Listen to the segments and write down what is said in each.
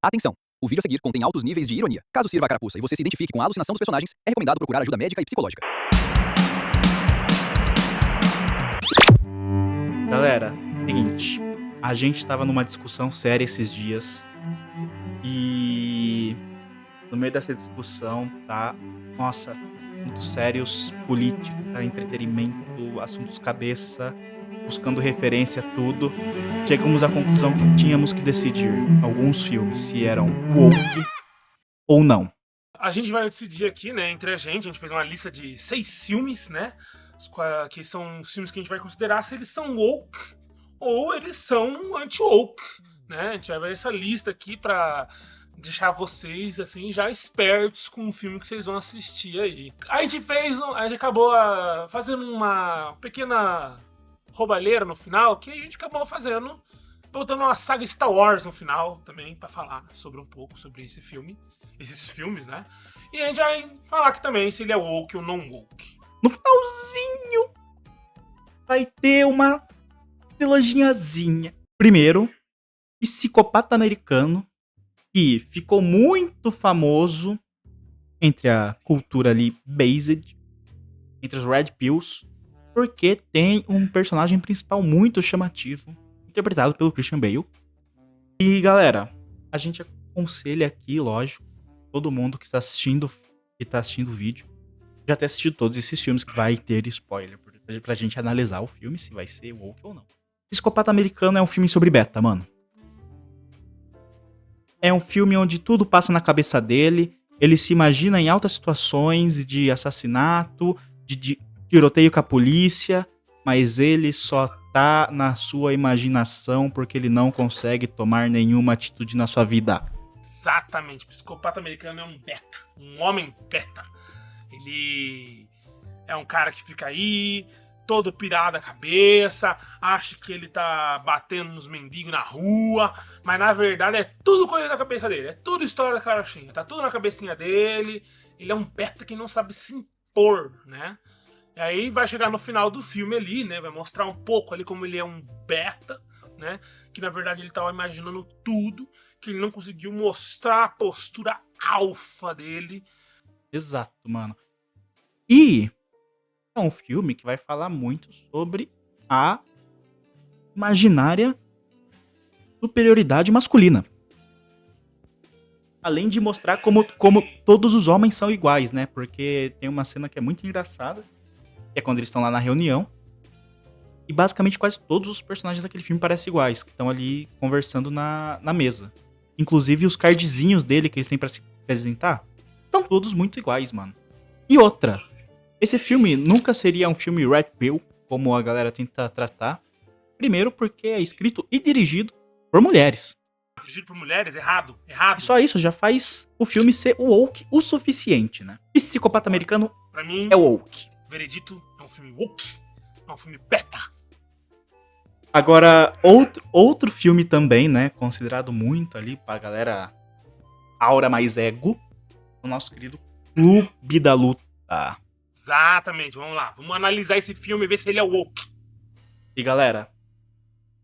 Atenção! O vídeo a seguir contém altos níveis de ironia. Caso sirva a carapuça e você se identifique com a alucinação dos personagens, é recomendado procurar ajuda médica e psicológica. Galera, seguinte, a gente tava numa discussão séria esses dias e no meio dessa discussão tá, nossa, assuntos sérios, política, entretenimento, assuntos cabeça, buscando referência a tudo. Chegamos à conclusão que tínhamos que decidir alguns filmes se eram woke ou não. A gente vai decidir aqui, né, entre a gente fez uma lista de 6 filmes, né, que são os filmes que a gente vai considerar se eles são woke ou eles são anti-woke, né, a gente vai ver essa lista aqui pra deixar vocês, assim, já espertos com o filme que vocês vão assistir aí. A gente acabou fazendo uma pequena roubalheira no final, que a gente acabou fazendo, botando uma saga Star Wars no final também, pra falar sobre um pouco sobre esse filme, esses filmes, né? E a gente vai falar aqui também se ele é woke ou não woke. No finalzinho vai ter uma trilogiazinha. Primeiro, Psicopata Americano, que ficou muito famoso entre a cultura ali based, entre os Red Pills, porque tem um personagem principal muito chamativo, interpretado pelo Christian Bale. E galera, a gente aconselha aqui, lógico, todo mundo que tá assistindo o vídeo, já ter assistido todos esses filmes que vai ter spoiler, pra gente analisar o filme, se vai ser woke ou não. Psicopata Americano é um filme sobre beta, mano. É um filme onde tudo passa na cabeça dele, ele se imagina em altas situações de assassinato, de tiroteio com a polícia, mas ele só tá na sua imaginação porque ele não consegue tomar nenhuma atitude na sua vida. Exatamente, Psicopata Americano é um beta, um homem beta. Ele é um cara que fica aí, todo pirado da cabeça, acha que ele tá batendo nos mendigos na rua, mas na verdade é tudo coisa da cabeça dele, é tudo história da carochinha, tá tudo na cabecinha dele. Ele é um beta que não sabe se impor, né? E aí vai chegar no final do filme ali, né? Vai mostrar um pouco ali como ele é um beta, né? Que na verdade ele tava imaginando tudo, que ele não conseguiu mostrar a postura alfa dele. Exato, mano. E é um filme que vai falar muito sobre a imaginária superioridade masculina. Além de mostrar como todos os homens são iguais, né? Porque tem uma cena que é muito engraçada, que é quando eles estão lá na reunião, e basicamente quase todos os personagens daquele filme parecem iguais, que estão ali conversando na mesa. Inclusive os cardzinhos dele que eles têm pra se apresentar, são todos muito iguais, mano. E outra, esse filme nunca seria um filme Red Pill, como a galera tenta tratar. Primeiro porque é escrito e dirigido por mulheres. Dirigido por mulheres? Errado. E só isso já faz o filme ser woke o suficiente, né? Psicopata Americano pra mim é woke. Veredito é um filme woke, é um filme beta. Agora, outro filme também, né, considerado muito ali pra galera aura mais ego, o nosso querido Clube da Luta. Exatamente, vamos lá. Vamos analisar esse filme e ver se ele é woke. E galera,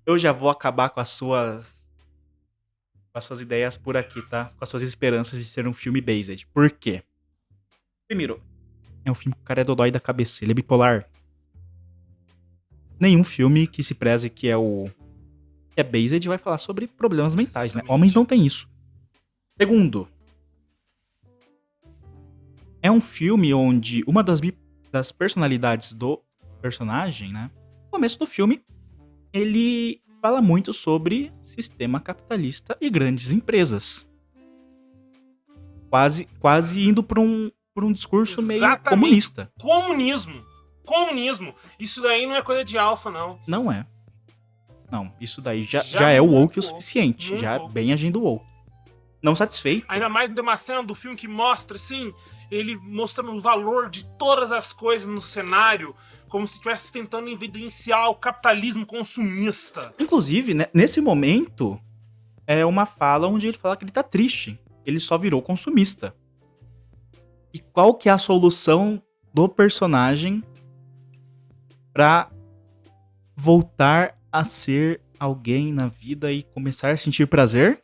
eu já vou acabar com as suas ideias por aqui, tá? Com as suas esperanças de ser um filme based. Por quê? Primeiro, é um filme que o cara é dodói da cabeça, ele é bipolar. Nenhum filme que se preze que é based vai falar sobre problemas mentais, né? Homens não têm isso. Segundo, é um filme onde uma das personalidades do personagem, né? No começo do filme, ele fala muito sobre sistema capitalista e grandes empresas. Quase indo pra um discurso meio comunista. Comunismo. Isso daí não é coisa de alfa, não. Não é. Não, isso daí já é o woke o suficiente. Muito já woke. bem agindo woke. Não satisfeito. Ainda mais de uma cena do filme que mostra, assim, ele mostrando o valor de todas as coisas no cenário, como se estivesse tentando evidenciar o capitalismo consumista. Inclusive, né, nesse momento, é uma fala onde ele fala que ele tá triste. Ele só virou consumista. E qual que é a solução do personagem pra voltar a ser alguém na vida e começar a sentir prazer?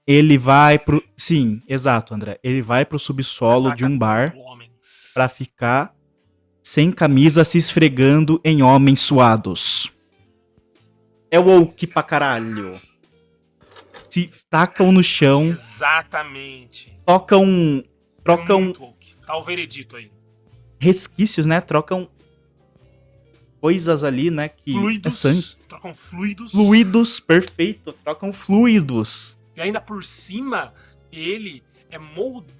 Ele vai pro... Sim, exato, André. Ele vai pro subsolo de um bar Homens. pra ficar sem camisa se esfregando em homens suados. É woke pra caralho. Se tacam no chão, Exatamente. trocam Muito woke. Tá o veredito aí. resquícios, né? Trocam coisas ali, né? Que é sangue. Fluidos. Trocam fluidos. Fluidos, perfeito. Trocam fluidos. E ainda por cima, ele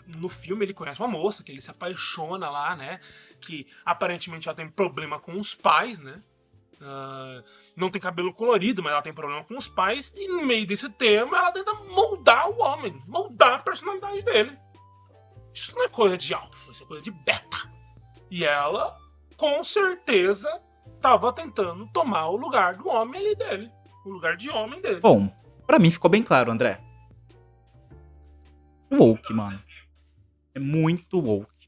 no filme ele conhece uma moça, que ele se apaixona lá, né? Que aparentemente ela tem problema com os pais, né? Não tem cabelo colorido, mas ela tem problema com os pais. E no meio desse tema, ela tenta moldar o homem, moldar a personalidade dele. Isso não é coisa de alfa, isso é coisa de beta. E ela, com certeza, tava tentando tomar o lugar do homem ali dele. O lugar de homem dele. Bom, pra mim ficou bem claro, André. Woke, mano. É muito woke.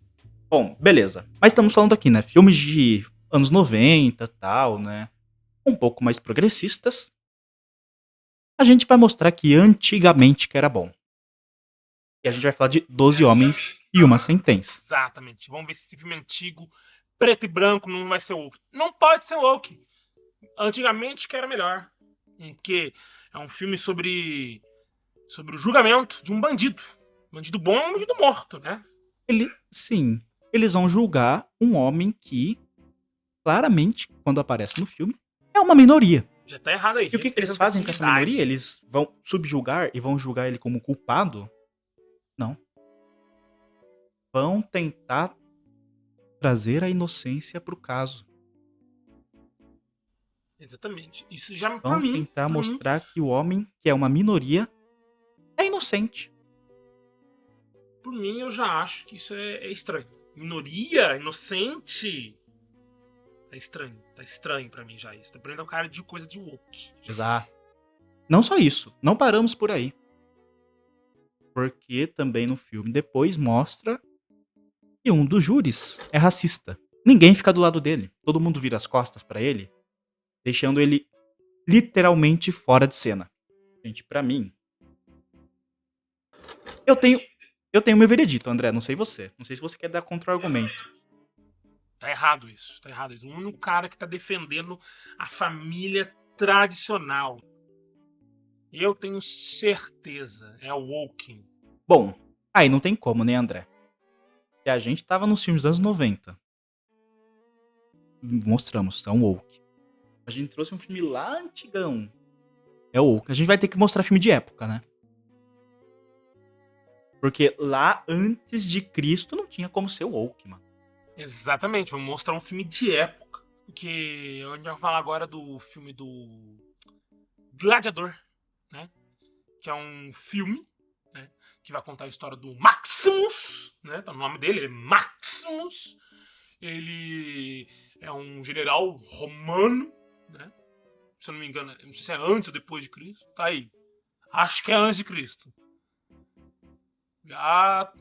Bom, beleza. Mas estamos falando aqui, né? Filmes de anos 90 e tal, né? Um pouco mais progressistas. A gente vai mostrar que antigamente que era bom. E a gente vai falar de 12 Homens e uma Sentença. Exatamente. Vamos ver se esse filme antigo, preto e branco, não vai ser woke. Não pode ser woke. Antigamente que era melhor. Porque é um filme sobre o julgamento de um bandido. Bandido bom é um bandido morto, né? Sim, eles vão julgar um homem que, claramente, quando aparece no filme, é uma minoria. Já tá errado aí. E o que eles fazem com essa minoria? Eles vão subjugar e vão julgar ele como culpado? Não. Vão tentar trazer a inocência pro caso. Exatamente. Isso já Vão tentar mostrar que o homem, que é uma minoria, é inocente. Por mim, eu já acho que isso é estranho. Minoria, inocente. Tá estranho pra mim já isso. Tá prendendo um cara de coisa de woke. Exato. Não só isso, não paramos por aí. Porque também no filme depois mostra que um dos júris é racista. Ninguém fica do lado dele. Todo mundo vira as costas pra ele, deixando ele literalmente fora de cena. Gente, pra mim... Eu tenho meu veredito, André, não sei você. Não sei se você quer dar contra-argumento. Tá errado isso, tá errado isso. O único cara que tá defendendo a família tradicional. Eu tenho certeza, é o Woking. Bom, aí não tem como, né, André? Que a gente tava nos filmes dos anos 90. Mostramos, é um woke. A gente trouxe um filme lá antigão. É woke. A gente vai ter que mostrar filme de época, né? Porque lá antes de Cristo não tinha como ser woke, mano. Exatamente, vamos mostrar um filme de época. Porque a gente vai falar agora do filme do Gladiador, né? Que é um filme, né? Que vai contar a história do Maximus, né? Tá no nome dele, é Maximus. Ele é um general romano, né? Se eu não me engano, não sei se é antes ou depois de Cristo. Tá aí. Acho que é antes de Cristo.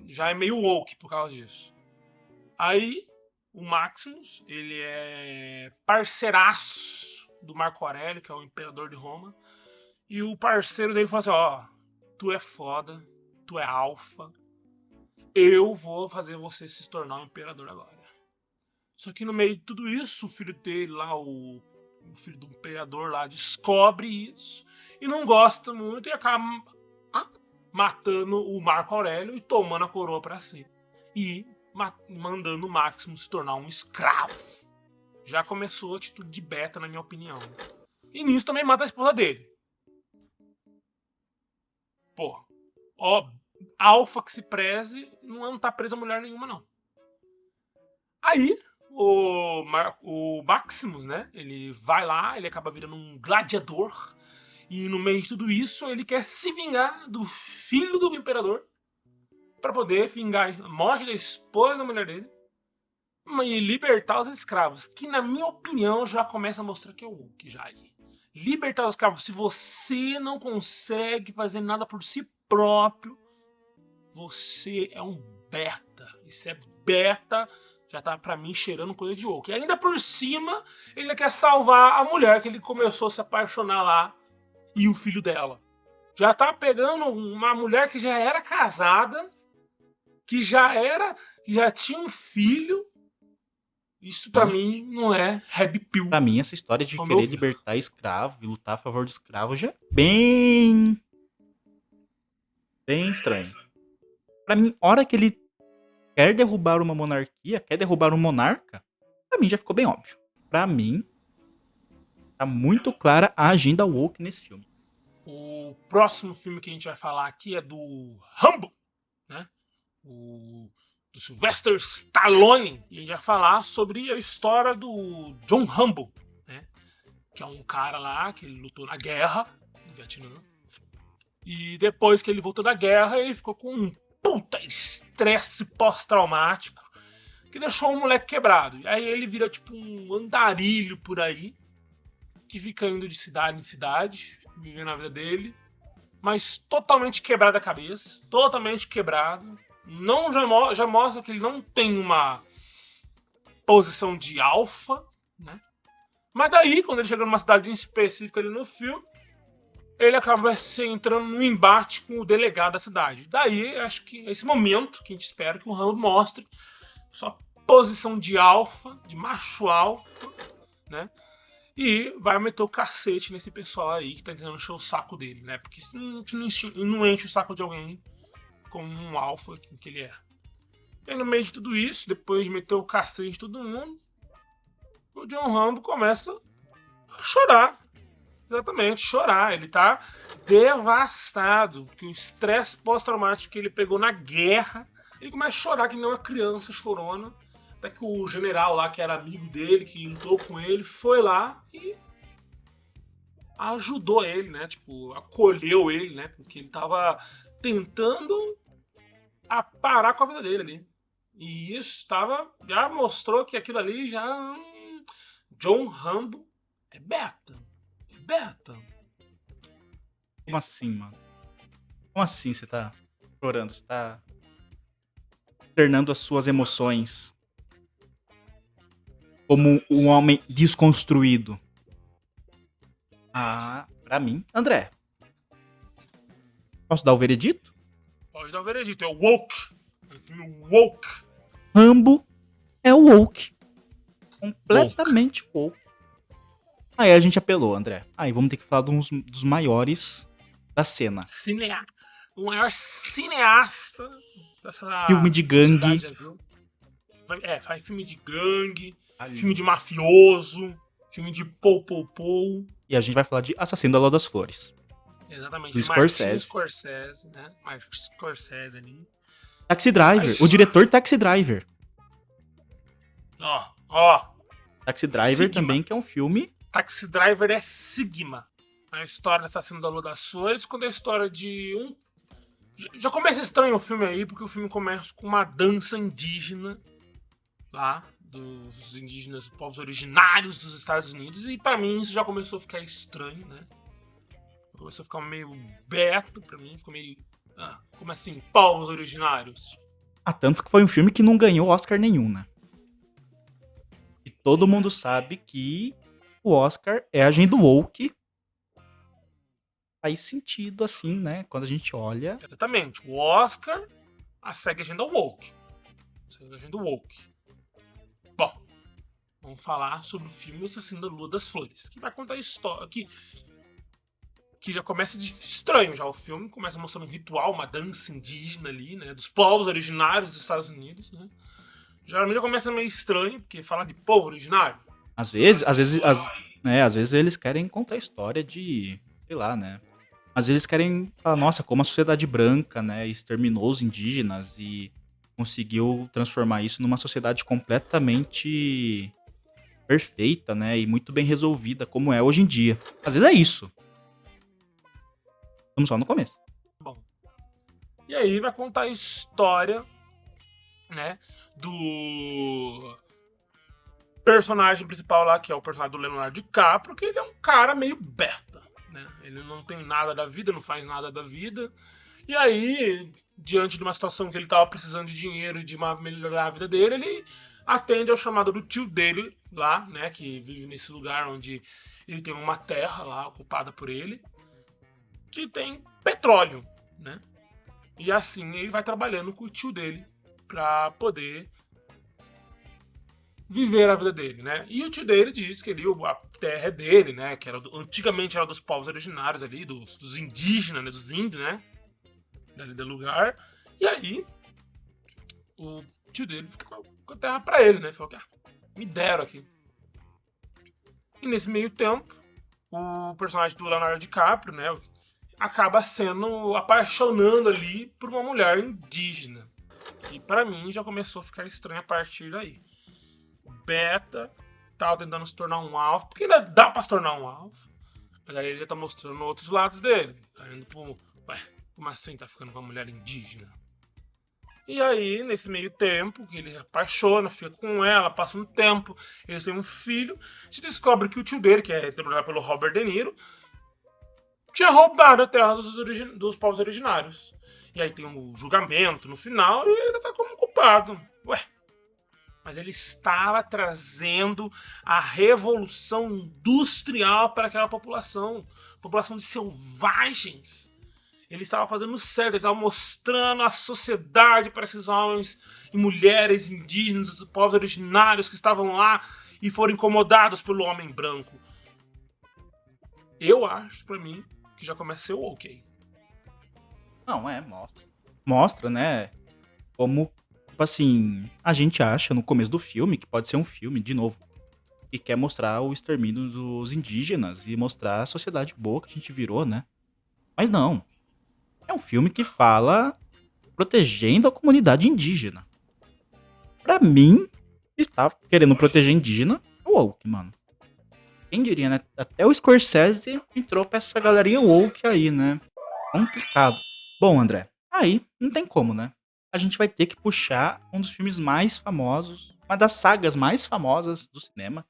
Já é meio woke por causa disso. Aí, o Maximus, ele é parceiraço do Marco Aurélio, que é o imperador de Roma. E o parceiro dele fala assim, ó, tu é foda, tu é alfa, eu vou fazer você se tornar um imperador agora. Só que no meio de tudo isso, o filho dele lá, o filho do imperador lá, descobre isso e não gosta muito e acaba matando o Marco Aurélio e tomando a coroa pra si. E mandando o Maximus se tornar um escravo. Já começou a atitude de beta, na minha opinião. E nisso também mata a esposa dele. Pô, ó, alfa que se preze, não tá presa mulher nenhuma, não. Aí, o Maximus, né, ele vai lá, ele acaba virando um gladiador. E no meio de tudo isso, ele quer se vingar do filho do imperador para poder vingar a morte da esposa da mulher dele e libertar os escravos. Que, na minha opinião, já começa a mostrar que é o Hulk já aí. Libertar os escravos. Se você não consegue fazer nada por si próprio, você é um beta. Isso é beta. Já tá pra mim cheirando coisa de Hulk. E ainda por cima, ele quer salvar a mulher que ele começou a se apaixonar lá. E o filho dela. já tá pegando uma mulher que já era casada, que já tinha um filho. Isso pra mim não é Red Pill. Pra mim, essa história de Ao querer meu ver. libertar escravo e lutar a favor de escravo já é bem estranho. Pra mim, hora que ele quer derrubar uma monarquia, quer derrubar um monarca, pra mim já ficou bem óbvio. Pra mim, tá muito clara a agenda woke nesse filme. O próximo filme que a gente vai falar aqui é do Rambo, né? Do Sylvester Stallone. E a gente vai falar sobre a história do John Rambo, né? Que é um cara lá que ele lutou na guerra no Vietnã. E depois que ele voltou da guerra, ele ficou com um puta estresse pós-traumático que deixou o moleque quebrado. E aí ele vira tipo um andarilho por aí, que fica indo de cidade em cidade, vivendo a vida dele, mas totalmente quebrado a cabeça, totalmente quebrado. Não, já mostra que ele não tem uma posição de alfa, né? Mas daí, quando ele chega numa cidade específica ali no filme, ele acaba entrando num embate com o delegado da cidade. Daí, acho que é esse momento que a gente espera que o Rambo mostre sua posição de alfa, de macho alfa, né? E vai meter o cacete nesse pessoal aí que tá tentando encher o saco dele, né? Porque não enche o saco de alguém como um alfa que ele é. E aí, no meio de tudo isso, depois de meter o cacete de todo mundo, o John Rambo começa a chorar. Exatamente, chorar. Ele tá devastado, porque o estresse pós-traumático que ele pegou na guerra, ele começa a chorar que nem uma criança chorona. Até que o general lá, que era amigo dele, que lutou com ele, foi lá e ajudou ele, né? Tipo, acolheu ele, né? Porque ele tava tentando parar com a vida dele ali. E isso já mostrou que aquilo ali já... John Rambo é beta. É beta. Como assim, mano? Como assim você tá chorando? Você tá externando as suas emoções como um homem desconstruído? Pra mim, André, posso dar o veredito? Pode dar o veredito. É o woke. É um filme woke. Rambo é o woke. Completamente woke. Aí a gente apelou, André. Aí vamos ter que falar dos maiores da cena. O maior cineasta dessa Filme de gangue. já viu. Faz filme de gangue, filme de mafioso, filme de pou. E a gente vai falar de Assassino da Lua das Flores. Exatamente. Do Martin Scorsese, né? Martin Scorsese ali. Taxi Driver. O diretor Taxi Driver. Ó. Taxi Driver também, que é um filme... Taxi Driver é Sigma. A história do Assassino da Lua das Flores, quando é a história de um... Já começa estranho o filme aí, porque o filme começa com uma dança indígena lá, dos indígenas, povos originários dos Estados Unidos, e pra mim isso já começou a ficar estranho, né? Começou a ficar meio beta pra mim, ficou meio... como assim, povos originários? Tanto que foi um filme que não ganhou Oscar nenhum, né? E todo mundo sabe que o Oscar é agenda woke. Faz sentido, assim, né? Quando a gente olha... Exatamente. O Oscar segue a agenda woke. Bom, vamos falar sobre o filme Assassino da Lua das Flores, que vai contar a história... Que já começa de estranho já o filme. Começa mostrando um ritual, uma dança indígena ali, né? Dos povos originários dos Estados Unidos, né? Geralmente já começa meio estranho, porque falar de povo originário... Às vezes eles querem contar a história de... Sei lá, né? Às vezes eles querem falar, nossa, como a sociedade branca, né, exterminou os indígenas e conseguiu transformar isso numa sociedade completamente perfeita, né, e muito bem resolvida, como é hoje em dia. Às vezes é isso. Estamos só no começo. Bom. E aí vai contar a história, né, do personagem principal lá, que é o personagem do Leonardo DiCaprio, que ele é um cara meio beta, né? Ele não tem nada da vida, não faz nada da vida. E aí, diante de uma situação que ele tava precisando de dinheiro e de melhorar a vida dele, ele atende ao chamado do tio dele lá, né, que vive nesse lugar onde ele tem uma terra lá ocupada por ele, que tem petróleo, né? E assim ele vai trabalhando com o tio dele pra poder viver a vida dele, né? E o tio dele diz que ali a terra é dele, né? Que antigamente era dos povos originários ali, dos indígenas, né? Dos índios, né? Dali do lugar. E aí o tio dele fica com a terra pra ele, né? Falou que me deram aqui. E nesse meio tempo, o personagem do Leonardo DiCaprio, né? Acaba sendo apaixonando ali por uma mulher indígena. E pra mim já começou a ficar estranho a partir daí. Beta tava tentando se tornar um alvo, porque ainda dá pra se tornar um alvo. Mas aí ele já tá mostrando outros lados dele. Tá indo pro. Ué, como assim tá ficando com uma mulher indígena? E aí, nesse meio tempo, que ele apaixona, fica com ela, passa um tempo, eles têm um filho, se descobre que o tio dele, que é interpretado pelo Robert De Niro, tinha roubado a terra dos povos originários. E aí tem um julgamento no final e ele ainda tá como culpado. Ué, mas ele estava trazendo a revolução industrial para aquela população de selvagens. Ele estava fazendo certo, ele estava mostrando a sociedade para esses homens e mulheres indígenas, os povos originários que estavam lá e foram incomodados pelo homem branco. Eu acho, pra mim, que já começa a ser ok. Não, mostra. Mostra, né? Como, tipo assim, a gente acha no começo do filme que pode ser um filme, de novo, que quer mostrar o extermínio dos indígenas e mostrar a sociedade boa que a gente virou, né? Mas não. É um filme que fala protegendo a comunidade indígena. Pra mim, ele tá querendo proteger indígena, é woke, mano. Quem diria, né? Até o Scorsese entrou pra essa galerinha woke aí, né? Complicado. Bom, André, aí não tem como, né? A gente vai ter que puxar um dos filmes mais famosos, uma das sagas mais famosas do cinema,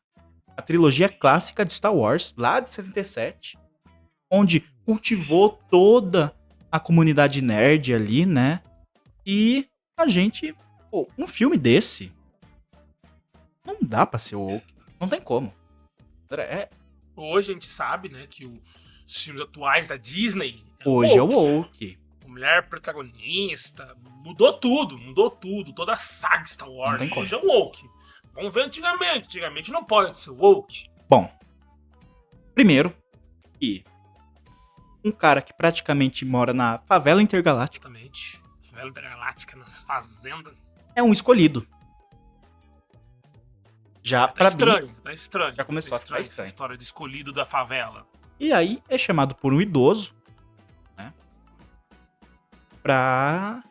a trilogia clássica de Star Wars, lá de 67, onde cultivou toda a comunidade nerd ali, né? E a gente... Pô, um filme desse não dá pra ser woke. Não tem como. Hoje a gente sabe, né, que os filmes atuais da Disney... Hoje é woke. A mulher protagonista... Mudou tudo. Toda a saga Star Wars hoje é woke. Vamos ver antigamente. Antigamente não pode ser woke. Bom, primeiro que um cara que praticamente mora na favela intergaláctica. Exatamente. Favela intergaláctica, nas fazendas. É um escolhido. Já Tá pra estranho, mim, tá estranho. já começou a ficar essa estranho. história de escolhido da favela. E aí é chamado por um idoso, né? Pra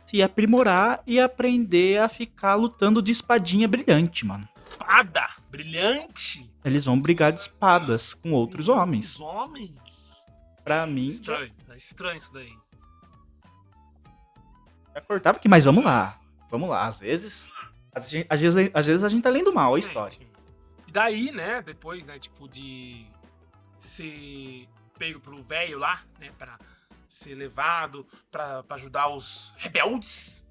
se aprimorar e aprender a ficar lutando de espadinha brilhante, mano. Espada brilhante. Eles vão brigar de espadas com outros homens. Os homens. Pra mim, Estranho, tá estranho isso daí. já cortava aqui, mas vamos lá. Vamos lá, às vezes a gente tá lendo mal a história. E daí, né, depois, né, tipo, de ser pego pelo velho lá, né, pra ser levado pra ajudar os rebeldes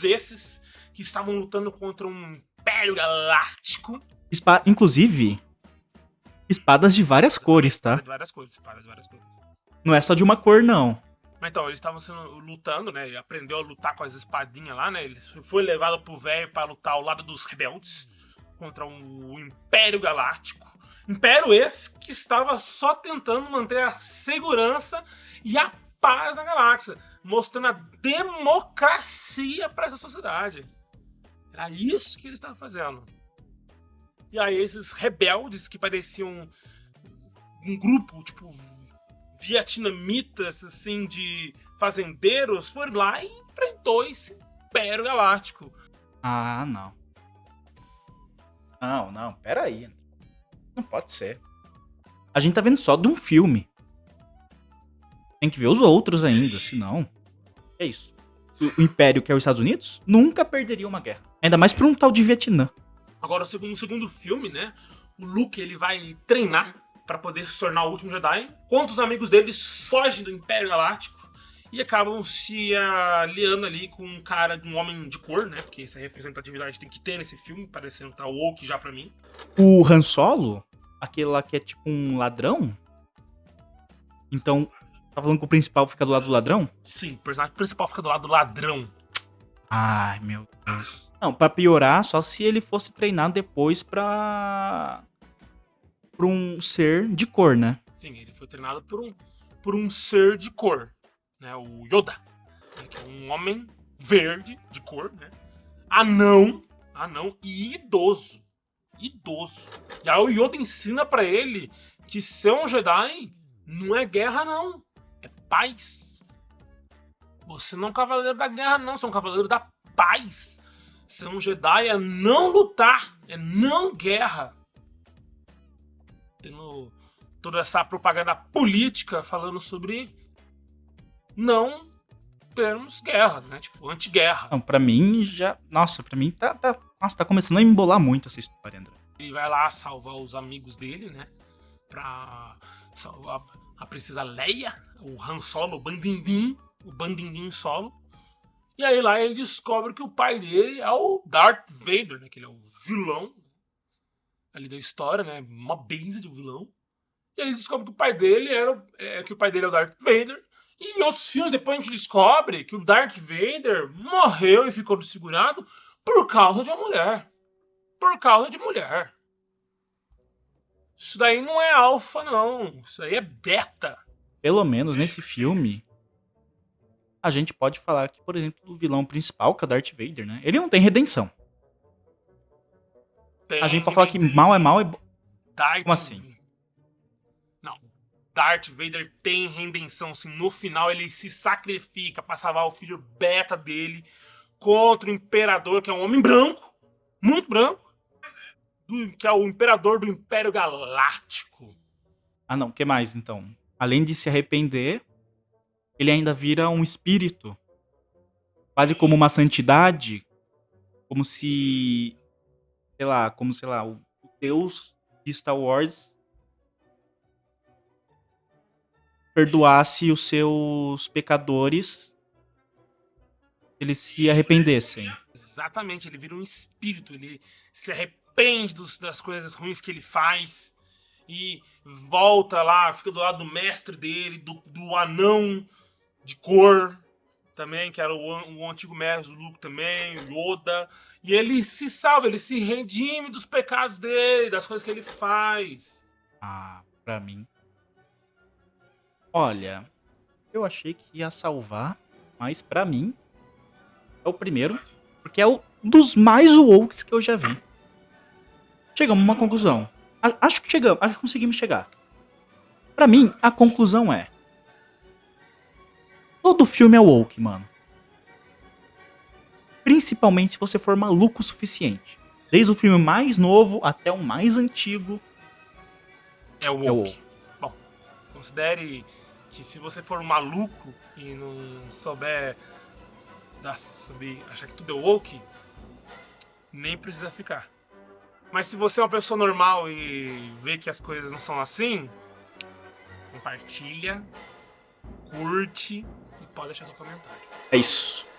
esses, que estavam lutando contra um Império Galáctico. Inclusive, espadas de várias cores, tá? De várias cores, espadas de várias cores. Não é só de uma cor, não. Mas então, eles estavam lutando, né? Ele aprendeu a lutar com as espadinhas lá, né? Ele foi levado pro velho pra lutar ao lado dos rebeldes contra o Império Galáctico. Império esse que estava só tentando manter a segurança e a paz na galáxia, mostrando a democracia para essa sociedade. Era isso que eles estavam fazendo. E aí esses rebeldes que pareciam um grupo, tipo, vietnamitas, assim, de fazendeiros, foram lá e enfrentou esse Império Galáctico. Ah, não. Não, pera aí. Não pode ser. A gente tá vendo só de um filme. Tem que ver os outros ainda, senão... É isso. O Império, que é os Estados Unidos, nunca perderia uma guerra. Ainda mais pra um tal de Vietnã. Agora, no segundo filme, né, o Luke ele vai treinar pra poder se tornar o último Jedi, enquanto os amigos deles fogem do Império Galáctico e acabam se aliando ali com um cara, um homem de cor, né, porque essa representatividade tem que ter nesse filme, parecendo tá woke já pra mim. O Han Solo, aquele lá que é tipo um ladrão, então Tá falando que o principal fica do lado do ladrão? Sim, o personagem principal fica do lado do ladrão. Ai, meu Deus. Não, pra piorar, só se ele fosse treinado depois pra um ser de cor, né? Sim, ele foi treinado por um ser de cor, né? O Yoda, né? Que é um homem verde de cor, né? Anão e idoso. Idoso. E aí o Yoda ensina pra ele que ser um Jedi não é guerra, não. É paz. Você não é um cavaleiro da guerra, não. Você é um cavaleiro da paz. Ser um Jedi é não lutar. É não guerra. Tendo toda essa propaganda política falando sobre não termos guerra, né? Tipo, anti-guerra. Não, pra mim já... Nossa, pra mim tá começando a embolar muito essa história, André. Ele vai lá salvar os amigos dele, né? Pra salvar a princesa Leia, o Han Solo, o Bandindim Solo. E aí lá ele descobre que o pai dele é o Darth Vader, né? Que ele é o vilão ali da história, né? Uma benza de vilão. E aí ele descobre que o pai dele é o Darth Vader. E em outros filmes, depois a gente descobre que o Darth Vader morreu e ficou desfigurado por causa de uma mulher. Por causa de mulher. Isso daí não é alfa, não. Isso aí é beta. Pelo menos nesse filme, a gente pode falar que, por exemplo, o vilão principal, que é o Darth Vader, né? Ele não tem redenção. A gente pode falar que mal é mal e... Como assim? Não. Darth Vader tem redenção, sim. No final ele se sacrifica pra salvar o filho beta dele contra o Imperador, que é um homem branco. Muito branco. Que é o Imperador do Império Galáctico. Ah, não. O que mais, então? Além de se arrepender, ele ainda vira um espírito. Quase como uma santidade. Como se... Sei lá, o Deus de Star Wars perdoasse os seus pecadores se eles se arrependessem. Exatamente, ele vira um espírito, ele se arrepende das coisas ruins que ele faz e volta lá, fica do lado do mestre dele, do anão de cor também, que era o antigo mestre do Luke também, o Yoda. E ele se salva, ele se redime dos pecados dele, das coisas que ele faz. Ah, pra mim. Olha, eu achei que ia salvar, mas pra mim é o primeiro, porque é um dos mais wokes que eu já vi. Chegamos a uma conclusão. Acho que conseguimos chegar. Pra mim, a conclusão é: todo filme é woke, mano. Principalmente se você for maluco o suficiente. Desde o filme mais novo até o mais antigo. É o woke. Bom, considere que se você for maluco e não souber achar que tudo é woke, nem precisa ficar. Mas se você é uma pessoa normal e vê que as coisas não são assim, compartilha, curte e pode deixar seu comentário. É isso.